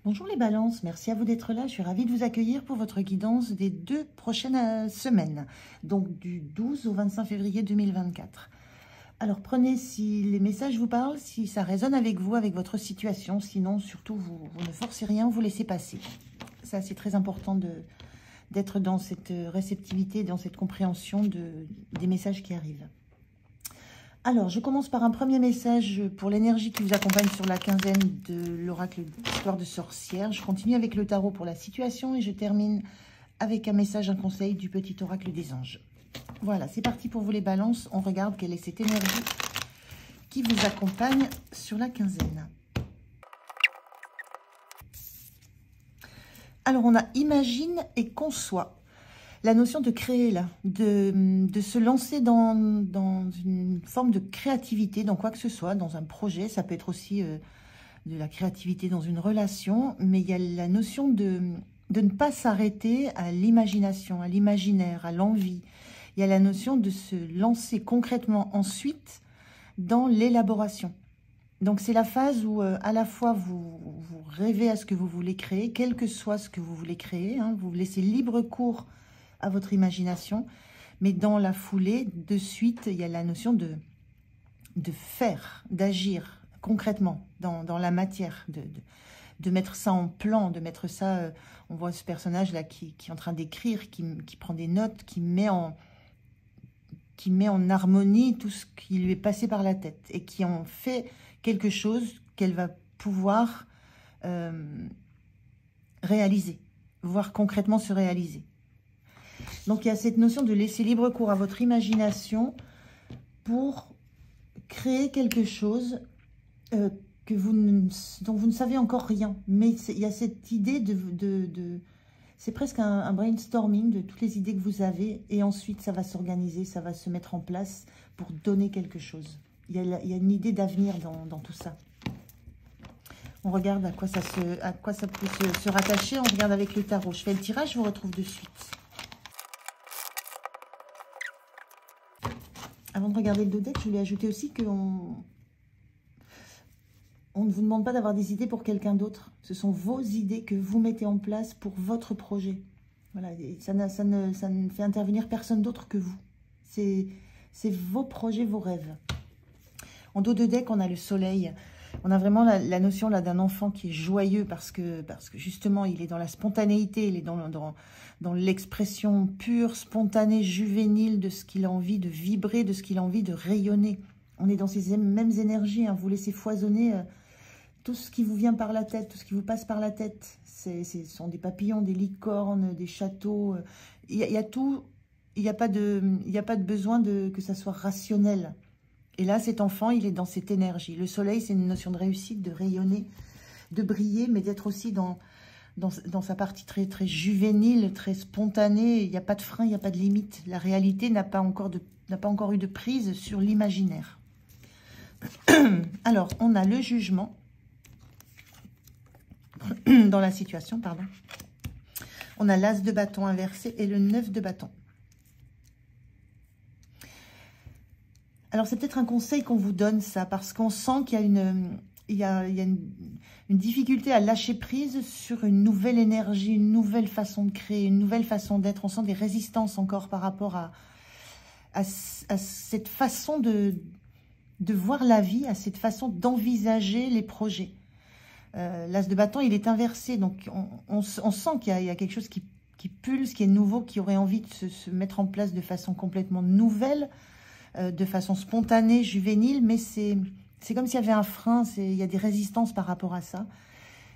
Bonjour les balances, merci à vous d'être là. Je suis ravie de vous accueillir pour votre guidance des 2 prochaines semaines, donc du 12 au 25 février 2024. Alors prenez si les messages vous parlent, si ça résonne avec vous, avec votre situation, sinon surtout vous ne forcez rien, vous laissez passer. Ça c'est très important d'être dans cette réceptivité, dans cette compréhension des messages qui arrivent. Alors, je commence par un premier message pour l'énergie qui vous accompagne sur la quinzaine de l'oracle d'histoire de sorcière. Je continue avec le tarot pour la situation et je termine avec un message, un conseil du petit oracle des anges. Voilà, c'est parti pour vous les balances. On regarde quelle est cette énergie qui vous accompagne sur la quinzaine. Alors, on a imagine et conçoit. La notion de créer, là, de se lancer dans une forme de créativité, dans quoi que ce soit, dans un projet. Ça peut être aussi de la créativité dans une relation, mais il y a la notion de ne pas s'arrêter à l'imagination, à l'imaginaire, à l'envie. Il y a la notion de se lancer concrètement ensuite dans l'élaboration. Donc c'est la phase où à la fois vous rêvez à ce que vous voulez créer, quel que soit ce que vous voulez créer, hein, vous laissez libre cours à votre imagination, mais dans la foulée, de suite, il y a la notion de faire, d'agir concrètement dans la matière, de mettre ça en plan, de mettre ça, on voit ce personnage-là qui est en train d'écrire, qui prend des notes, qui met en harmonie tout ce qui lui est passé par la tête, et qui en fait quelque chose qu'elle va pouvoir réaliser, voir concrètement se réaliser. Donc, il y a cette notion de laisser libre cours à votre imagination pour créer quelque chose dont vous ne savez encore rien. Mais il y a cette idée c'est presque un brainstorming de toutes les idées que vous avez. Et ensuite, ça va s'organiser, ça va se mettre en place pour donner quelque chose. Il y a une idée d'avenir dans tout ça. On regarde à quoi ça peut se rattacher. On regarde avec le tarot. Je fais le tirage, je vous retrouve de suite. Avant de regarder le dos deck, je voulais ajouter aussi qu'on ne vous demande pas d'avoir des idées pour quelqu'un d'autre. Ce sont vos idées que vous mettez en place pour votre projet. Voilà, et ça ne fait intervenir personne d'autre que vous. C'est vos projets, vos rêves. En dos de deck, on a le soleil. On a vraiment la notion là d'un enfant qui est joyeux parce que justement, il est dans la spontanéité, il est dans l'expression pure, spontanée, juvénile de ce qu'il a envie de vibrer, de ce qu'il a envie de rayonner. On est dans ces mêmes énergies, hein. Vous laissez foisonner tout ce qui vous vient par la tête, tout ce qui vous passe par la tête. Ce sont des papillons, des licornes, des châteaux. Il y a tout. Il n'y a pas de besoin que ça soit rationnel. Et là, cet enfant, il est dans cette énergie. Le soleil, c'est une notion de réussite, de rayonner, de briller, mais d'être aussi dans sa partie très, très juvénile, très spontanée. Il n'y a pas de frein, il n'y a pas de limite. La réalité n'a pas encore eu de prise sur l'imaginaire. Alors, on a le jugement dans la situation, pardon. On a l'as de bâton inversé et le 9 de bâton. Alors, c'est peut-être un conseil qu'on vous donne, ça, parce qu'on sent qu'il y a une difficulté à lâcher prise sur une nouvelle énergie, une nouvelle façon de créer, une nouvelle façon d'être. On sent des résistances encore par rapport à cette façon de voir la vie, à cette façon d'envisager les projets. L'as de bâton, il est inversé, donc on sent qu'il y a quelque chose qui pulse, qui est nouveau, qui aurait envie de se mettre en place de façon complètement nouvelle, de façon spontanée, juvénile, mais c'est comme s'il y avait un frein, il y a des résistances par rapport à ça.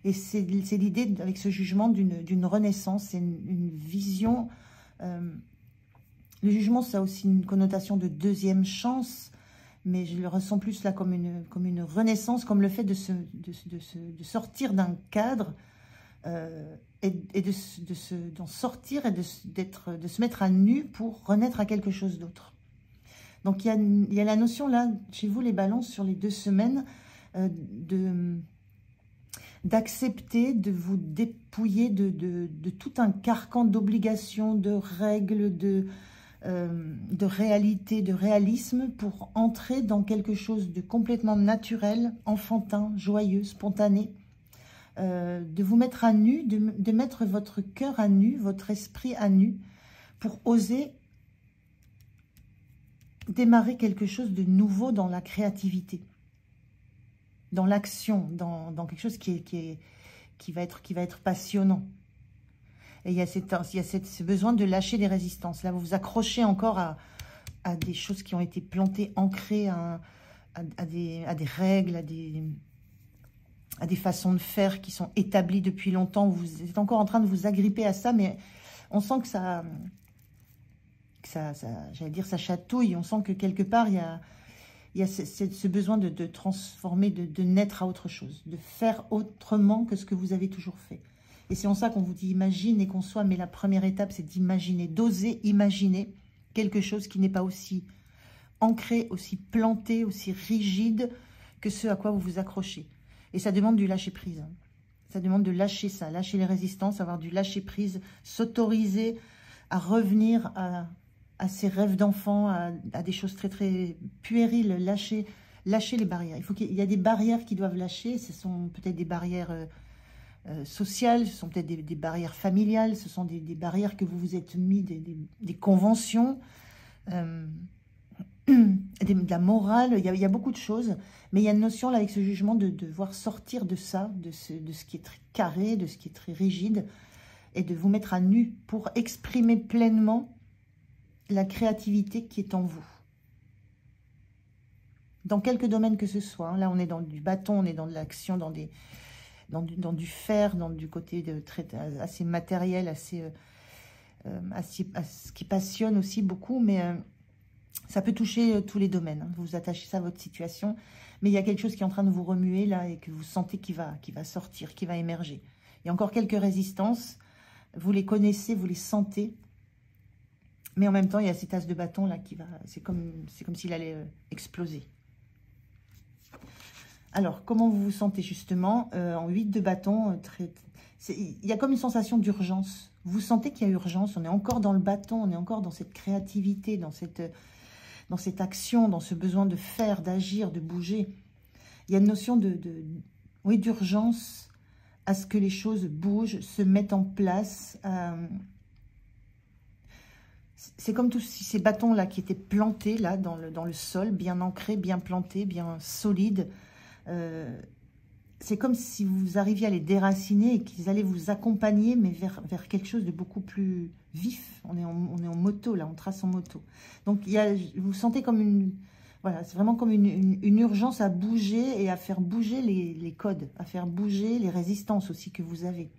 Et c'est l'idée, avec ce jugement, d'une renaissance, c'est une vision. Le jugement, ça a aussi une connotation de deuxième chance, mais je le ressens plus là comme une renaissance, comme le fait de sortir d'un cadre et d'en sortir et de se mettre à nu pour renaître à quelque chose d'autre. Donc, il y a la notion, là, chez vous, les balances, sur les 2 semaines, d'accepter de vous dépouiller de tout un carcan d'obligations, de règles, de réalité, de réalisme, pour entrer dans quelque chose de complètement naturel, enfantin, joyeux, spontané, de vous mettre à nu, de mettre votre cœur à nu, votre esprit à nu, pour oser démarrer quelque chose de nouveau dans la créativité, dans l'action, dans quelque chose qui va être passionnant. Et il y a ce besoin de lâcher des résistances. Là, vous vous accrochez encore à des choses qui ont été plantées, ancrées à des règles, à des façons de faire qui sont établies depuis longtemps. Vous êtes encore en train de vous agripper à ça, mais on sent que j'allais dire, ça chatouille. On sent que quelque part, il y a ce besoin de transformer, de naître à autre chose, de faire autrement que ce que vous avez toujours fait. Et c'est en ça qu'on vous dit imagine et conçoit, mais la première étape, c'est d'imaginer, d'oser imaginer quelque chose qui n'est pas aussi ancré, aussi planté, aussi rigide que ce à quoi vous vous accrochez. Et ça demande du lâcher-prise. Ça demande de lâcher ça, lâcher les résistances, avoir du lâcher-prise, s'autoriser à revenir à ses rêves d'enfant, à des choses très, très puériles, lâcher les barrières. Il y a des barrières qui doivent lâcher. Ce sont peut-être des barrières sociales, ce sont peut-être des barrières familiales, ce sont des barrières que vous vous êtes mis, des conventions, de la morale. Il y a beaucoup de choses, mais il y a une notion là avec ce jugement de devoir sortir de ça, de ce qui est très carré, de ce qui est très rigide, et de vous mettre à nu pour exprimer pleinement la créativité qui est en vous. Dans quelque domaine que ce soit, hein. Là on est dans du bâton, on est dans de l'action, dans du faire, dans du côté assez matériel, assez ce qui passionne aussi beaucoup, mais ça peut toucher tous les domaines. Hein. Vous attachez ça à votre situation, mais il y a quelque chose qui est en train de vous remuer là et que vous sentez qui va sortir, qui va émerger. Il y a encore quelques résistances, vous les connaissez, vous les sentez, mais en même temps il y a cet as de bâton là qui va, c'est comme s'il allait exploser. Alors, comment vous vous sentez justement en 8 de bâton il y a comme une sensation d'urgence. Vous sentez qu'il y a urgence, on est encore dans le bâton, on est encore dans cette créativité, dans cette action, dans ce besoin de faire, d'agir, de bouger. Il y a une notion d'urgence à ce que les choses bougent, se mettent en place. C'est comme tous ces bâtons-là qui étaient plantés là dans le sol, bien ancrés, bien plantés, bien solides. C'est comme si vous arriviez à les déraciner et qu'ils allaient vous accompagner, mais vers quelque chose de beaucoup plus vif. On est en moto, là, on trace en moto. Donc, vous sentez comme voilà, c'est vraiment comme une urgence à bouger et à faire bouger les codes, à faire bouger les résistances aussi que vous avez.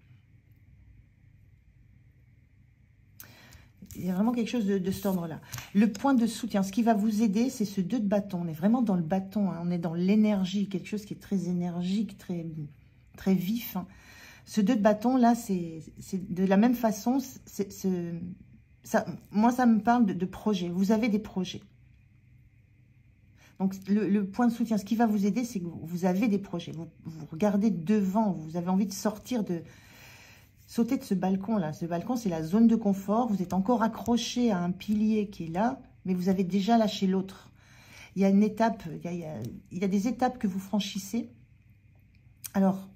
Il y a vraiment quelque chose de cet ordre-là. Le point de soutien, ce qui va vous aider, c'est ce 2 de bâton. On est vraiment dans le bâton, hein. On est dans l'énergie, quelque chose qui est très énergique, très, très vif. Hein. Ce 2 de bâton, là, c'est de la même façon. Moi, ça me parle de projets. Vous avez des projets. Donc, le point de soutien, ce qui va vous aider, c'est que vous avez des projets. Vous regardez devant, vous avez envie de sortir sauter de ce balcon-là. Ce balcon, c'est la zone de confort. Vous êtes encore accroché à un pilier qui est là, mais vous avez déjà lâché l'autre. Il y a une étape, il y a des étapes que vous franchissez. Alors,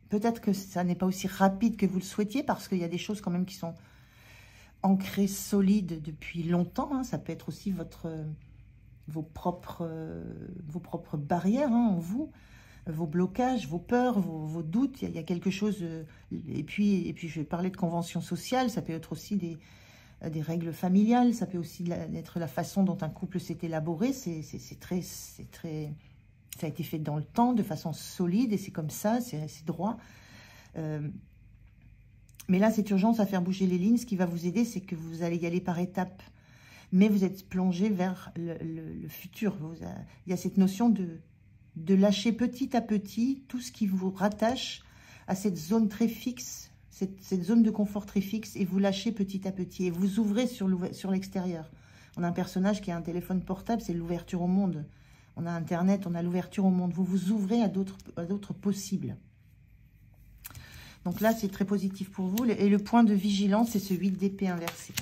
peut-être que ça n'est pas aussi rapide que vous le souhaitiez, parce qu'il y a des choses quand même qui sont ancrées, solides depuis longtemps. Hein. Ça peut être aussi vos propres barrières en vous. Vos blocages, vos peurs, vos doutes, il y a quelque chose, et puis je vais parler de conventions sociales, ça peut être aussi des règles familiales, ça peut aussi être la façon dont un couple s'est élaboré, ça a été fait dans le temps, de façon solide, et c'est comme ça, c'est droit. Mais là, cette urgence à faire bouger les lignes, ce qui va vous aider, c'est que vous allez y aller par étapes, mais vous êtes plongé vers le futur. Il y a cette notion de lâcher petit à petit tout ce qui vous rattache à cette zone très fixe, cette zone de confort très fixe, et vous lâchez petit à petit, et vous ouvrez sur l'extérieur. On a un personnage qui a un téléphone portable, c'est l'ouverture au monde. On a Internet, on a l'ouverture au monde. Vous vous ouvrez à d'autres possibles. Donc là, c'est très positif pour vous. Et le point de vigilance, c'est ce 8 d'épée inversé.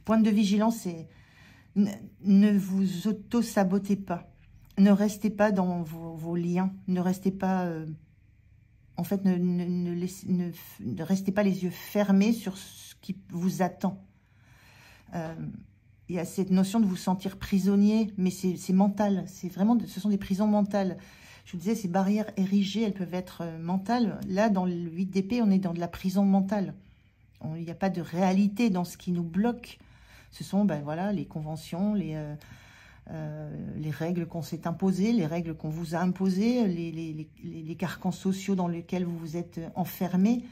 Point de vigilance, c'est ne vous auto-sabotez pas. Ne restez pas dans vos liens. Ne restez pas En fait, ne restez pas les yeux fermés sur ce qui vous attend. Il y a cette notion de vous sentir prisonnier, mais c'est mental. C'est vraiment, ce sont des prisons mentales. Je vous disais, ces barrières érigées, elles peuvent être mentales. Là, dans le 8 d'épée, on est dans de la prison mentale. Il n'y a pas de réalité dans ce qui nous bloque. Ce sont voilà, les conventions, les règles qu'on s'est imposées, les règles qu'on vous a imposées, les carcans sociaux dans lesquels vous vous êtes enfermés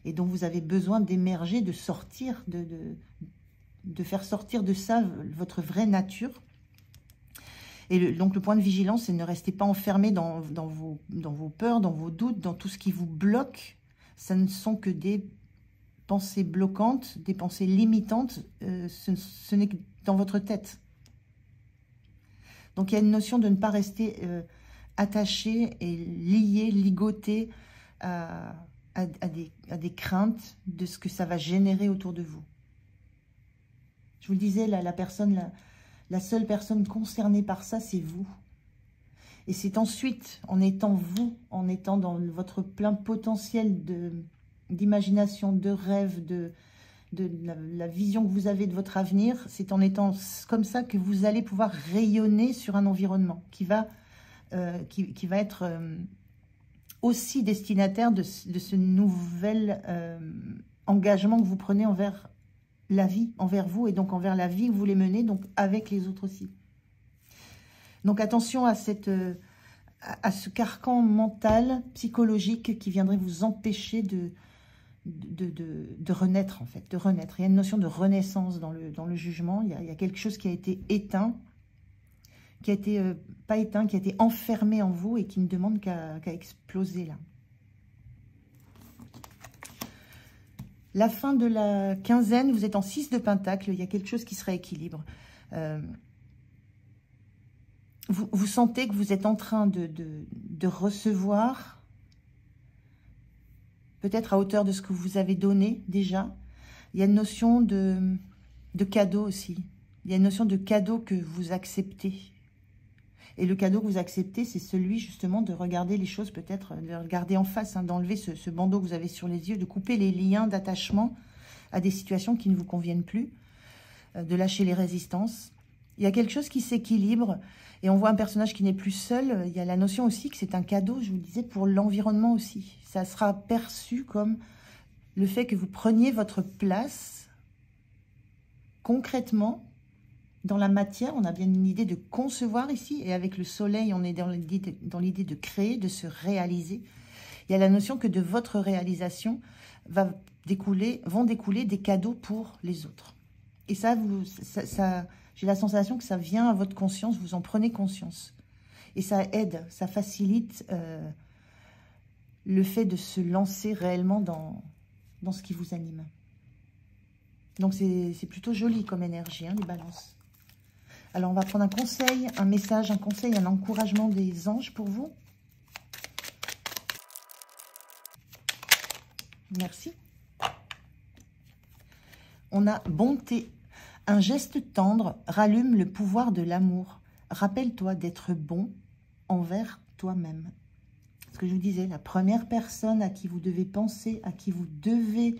et dont vous avez besoin d'émerger, de sortir, de faire sortir de ça votre vraie nature. Et donc le point de vigilance, c'est ne restez pas enfermé dans vos peurs, dans vos doutes, dans tout ce qui vous bloque. Ça ne sont que des pensées bloquantes, des pensées limitantes. Ce n'est que dans votre tête. Donc il y a une notion de ne pas rester attaché et lié, ligoté à des craintes de ce que ça va générer autour de vous. Je vous le disais, la seule personne concernée par ça, c'est vous. Et c'est ensuite, en étant vous, en étant dans votre plein potentiel d'imagination, de rêve, de la vision que vous avez de votre avenir, c'est en étant comme ça que vous allez pouvoir rayonner sur un environnement qui va être aussi destinataire de ce nouvel engagement que vous prenez envers la vie, envers vous et donc envers la vie que vous voulez mener, donc avec les autres aussi. Donc attention à ce carcan mental, psychologique qui viendrait vous empêcher de renaître en fait, de renaître. Il y a une notion de renaissance dans le jugement. Il y a quelque chose qui a été éteint, qui a été pas éteint, qui a été enfermé en vous et qui ne demande qu'à exploser là. La fin de la quinzaine, vous êtes en 6 de Pentacle, il y a quelque chose qui se rééquilibre. Vous sentez que vous êtes en train de recevoir, peut-être à hauteur de ce que vous avez donné déjà. Il y a une notion de cadeau aussi. Il y a une notion de cadeau que vous acceptez. Et le cadeau que vous acceptez, c'est celui justement de regarder les choses, peut-être de regarder en face, hein, d'enlever ce bandeau que vous avez sur les yeux, de couper les liens d'attachement à des situations qui ne vous conviennent plus, de lâcher les résistances. Il y a quelque chose qui s'équilibre et on voit un personnage qui n'est plus seul. Il y a la notion aussi que c'est un cadeau, je vous le disais, pour l'environnement aussi. Ça sera perçu comme le fait que vous preniez votre place concrètement dans la matière. On a bien une idée de concevoir ici, et avec le soleil, on est dans l'idée de créer, de se réaliser. Il y a la notion que de votre réalisation vont découler des cadeaux pour les autres. Et ça j'ai la sensation que ça vient à votre conscience, vous en prenez conscience. Et ça aide, ça facilite le fait de se lancer réellement dans ce qui vous anime. Donc c'est plutôt joli comme énergie, hein, les balances. Alors, on va prendre un conseil, un message, un conseil, un encouragement des anges pour vous. Merci. On a bonté. Un geste tendre rallume le pouvoir de l'amour. Rappelle-toi d'être bon envers toi-même. Ce que je vous disais, la première personne à qui vous devez penser, à qui vous devez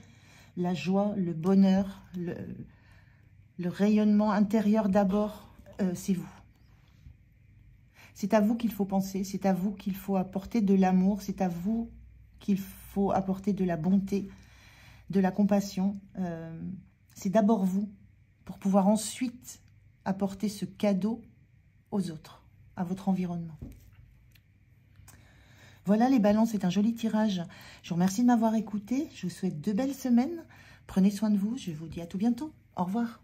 la joie, le bonheur, le rayonnement intérieur d'abord, c'est vous. C'est à vous qu'il faut penser, c'est à vous qu'il faut apporter de l'amour, c'est à vous qu'il faut apporter de la bonté, de la compassion. C'est d'abord vous, pour pouvoir ensuite apporter ce cadeau aux autres, à votre environnement. Voilà les balances, c'est un joli tirage. Je vous remercie de m'avoir écouté, je vous souhaite de belles semaines. Prenez soin de vous, je vous dis à tout bientôt. Au revoir.